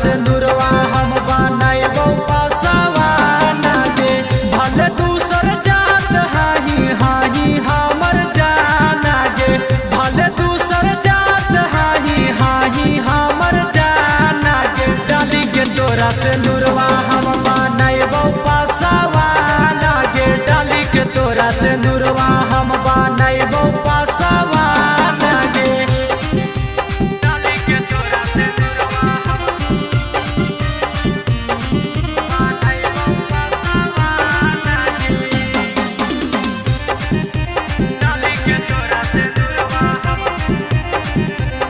सिंदूरवा हम बनाइबो पासवाना गे भले दूसर जात हाही हाही हमर जाना गे भले दूसर जात हाही हाही हमर जाना गे डाली के तोरा सिंदूरवा हम बनाइबो पासवाना गे डाली के तोरा सिंदूरवा हम बनाइबो पासवाना गे डाली के तोरा सिंदूरवा हम बनाइबो पासवाना गे डाली के तोरा सिंदूरवा हम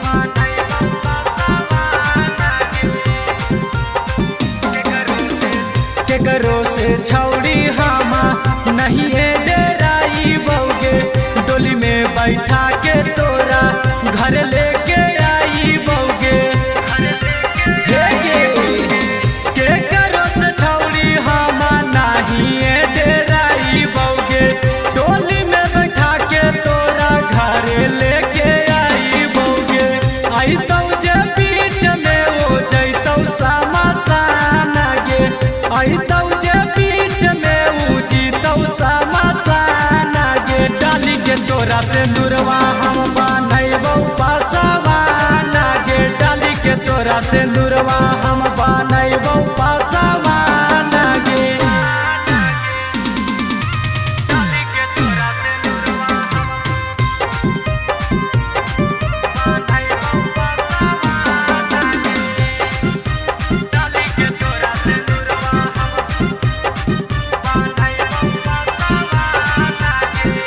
बनाइबो पासवाना गे केकरो से छौड़ी हामा नहीं डेराई बौगे डोली में बैठा के तोरा घर लेके आई बौगे हे गे केकरो से छौड़ी हामा नहीं डेराई बौगे डोली में बैठा के तोरा घर लेके आई बौगे आई तो जे बीच में हो जैतौ समासाना गे आई तो जे बीच में उजीतौ समासाना गे डाली के तोरा सिंदूरवा हम बनाइबो पासवाना गे डाली के तोरा सिंदूरवा हम बनाइबो पासवाना गे डाली के तोरा सिंदूरवा हम बनाइबो पासवाना गे डाली के तोरा सिंदूरवा हम बनाइबो पासवाना गे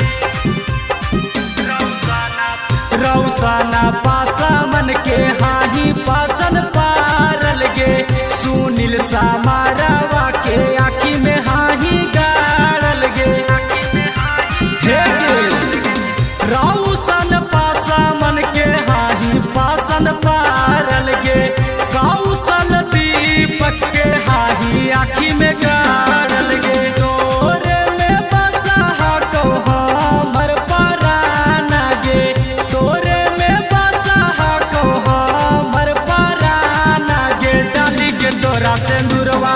रौसाना पासमन के हाही पासन पारल गे सुनील समारवा के आँखी में हाही गाड़ल गे हे गे रौसन पासमन के हाही पासन पारल गे कौशल दीपक के हाही आँखी में गाड़ल गे तोरे में बसा को हमर पराना गे तोरे में बसा को हमर पराना गे डाली के तोरा सिंदूरवा